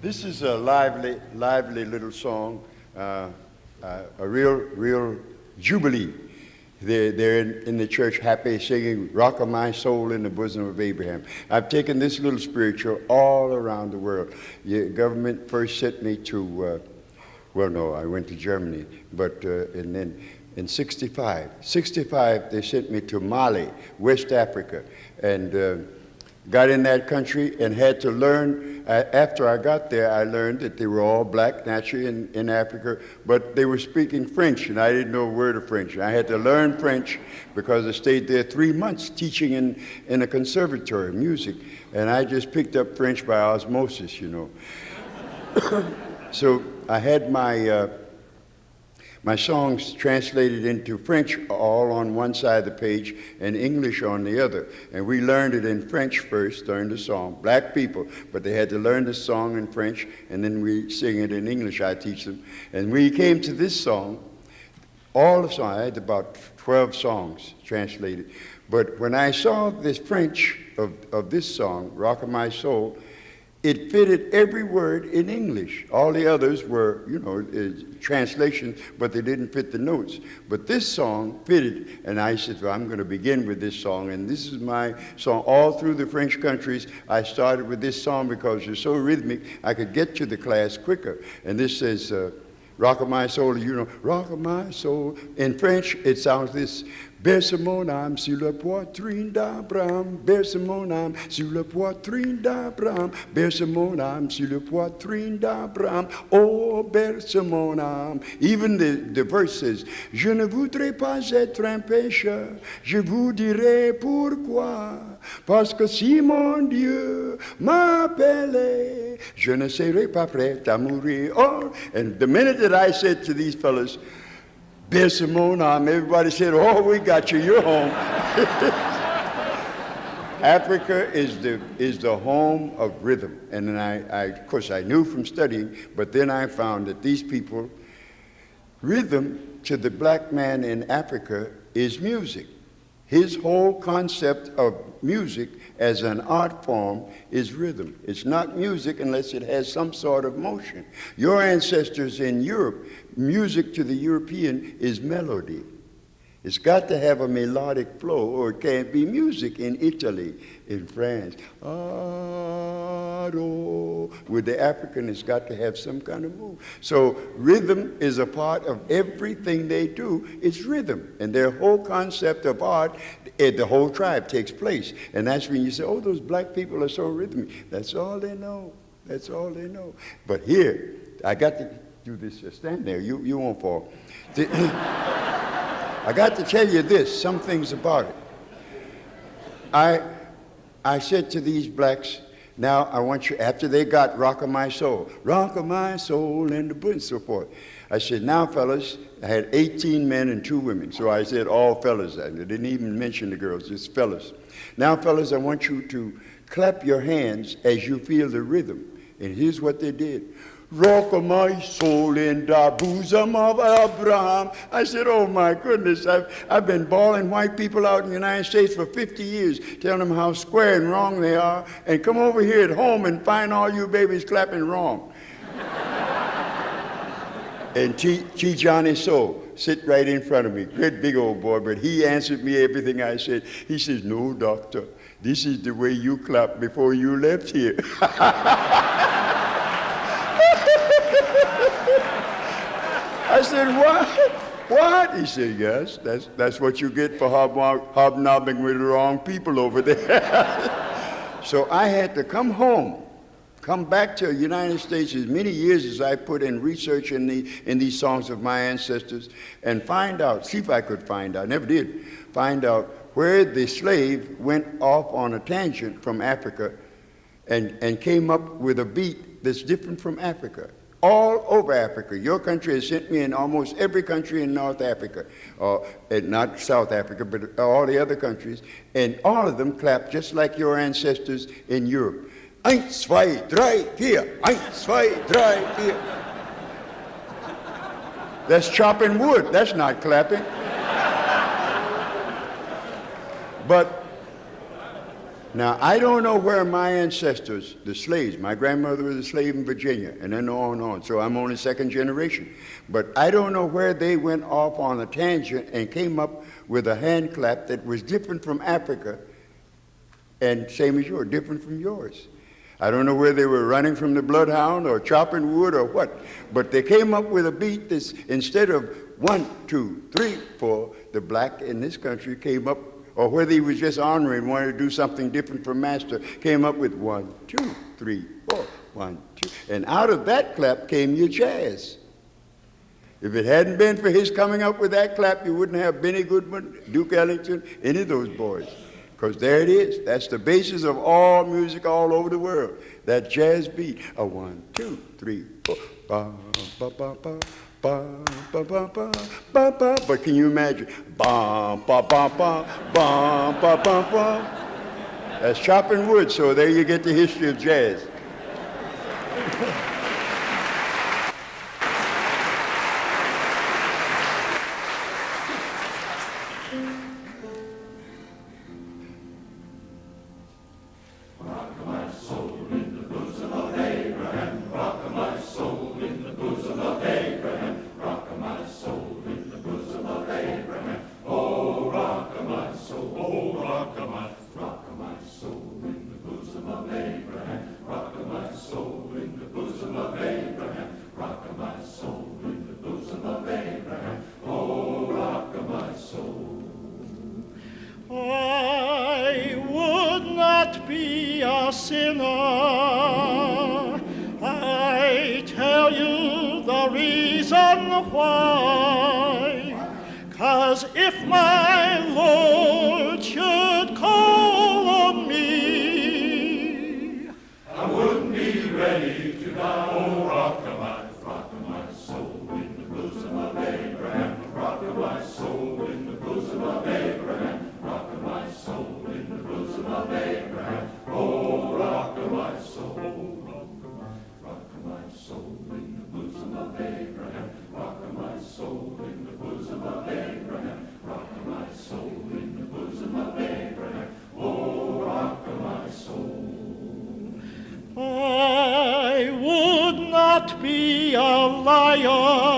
This is a lively little song, a real jubilee. They're in the church happy singing, "Rock of my soul in the bosom of Abraham." I've taken this little spiritual all around the world. The government first sent me to, well, no, I went to Germany, but and then in 65, they sent me to Mali, West Africa, and got in that country and had to learn. After I got there, I learned that they were all black, naturally, in Africa, but they were speaking French, and I didn't know a word of French. I had to learn French because I stayed there 3 months teaching in a conservatory, music, and I just picked up French by osmosis, you know. So I had my songs translated into French all on one side of the page and English on the other. And we learned it in French first, learned the song. Black people, but they had to learn the song in French, and then we sing it in English, I teach them. And we came to this song, all the songs, I had about 12 songs translated. But when I saw this French of this song, "Rock of My Soul," it fitted every word in English. All the others were, you know, translations, but they didn't fit the notes. But this song fitted, and I said, well, I'm going to begin with this song, and this is my song. All through the French countries, I started with this song because it's so rhythmic, I could get to the class quicker. And this says, "Rock of my soul," you know, "Rock of my soul." In French, it sounds this: "Berce mon âme sur la poitrine d'Abraham, berce mon âme sur la poitrine d'Abraham, berce mon âme sur la poitrine d'Abraham, oh berce mon âme." Even the verse says, "Je ne voudrais pas être un pécheur, je vous dirai pourquoi. Parce que si mon Dieu m'appelait, je ne serai pas prêt à mourir." Oh, and the minute that I said to these fellas, "Berce mon âme," everybody said, "Oh, we got you, you're home." Africa is the home of rhythm. And then I, of course, I knew from studying, but then I found that these people, rhythm to the black man in Africa is music. His whole concept of music as an art form is rhythm. It's not music unless it has some sort of motion. Your ancestors in Europe, music to the European is melody. It's got to have a melodic flow, or it can't be music. In Italy, in France, with the African, it's got to have some kind of move. So rhythm is a part of everything they do. It's rhythm, and their whole concept of art, the whole tribe takes place. And that's when you say, "Oh, those black people are so rhythmic." That's all they know. That's all they know. But here, I got to do this. Just stand there. You won't fall. I got to tell you this, some things about it. I said to these blacks, now I want you, after they got "Rock of My Soul," "Rock of my soul," and the book and so forth, I said, "Now, fellas," I had 18 men and 2 women, so I said all fellas. I didn't even mention the girls, just fellas. "Now, fellas, I want you to clap your hands as you feel the rhythm." And here's what they did. "Rock of my soul in the bosom of Abraham." I said, oh my goodness, I've been bawling white people out in the United States for 50 years, telling them how square and wrong they are, and come over here at home and find all you babies clapping wrong. And T. Johnny Soul sit right in front of me, great big old boy, but he answered me everything I said. He says, "No, doctor, this is the way you clapped before you left here." I said, "What? What?" He said, "Yes, that's what you get for hobnobbing with the wrong people over there." So I had to come home, come back to the United States as many years as I put in research in these songs of my ancestors, and find out, see if I could find out, never did, find out where the slave went off on a tangent from Africa and came up with a beat that's different from Africa. All over Africa. Your country has sent me in almost every country in North Africa, not South Africa, but all the other countries, and all of them clap just like your ancestors in Europe. Eins, zwei, drei, vier. Eins, zwei, drei, vier. That's chopping wood. That's not clapping. But Now, I don't know where my ancestors, the slaves, my grandmother was a slave in Virginia, and then on and on, so I'm only second generation. But I don't know where they went off on a tangent and came up with a hand clap that was different from Africa, and same as yours, different from yours. I don't know where they were running from the bloodhound or chopping wood or what, but they came up with a beat that's, instead of 1, 2, 3, 4, the black in this country came up, or whether he was just honoring, wanted to do something different from master, came up with 1, 2, 3, 4, 1, 2. And out of that clap came your jazz. If it hadn't been for his coming up with that clap, you wouldn't have Benny Goodman, Duke Ellington, any of those boys. Because there it is. That's the basis of all music all over the world. That jazz beat. A 1, 2, 3, 4. Ba, ba, ba, ba. Ba, ba, ba, ba, ba, ba. But can you imagine? Ba, ba, ba, ba, ba, ba, ba, ba. That's chopping wood, so there you get the history of jazz. Be a lion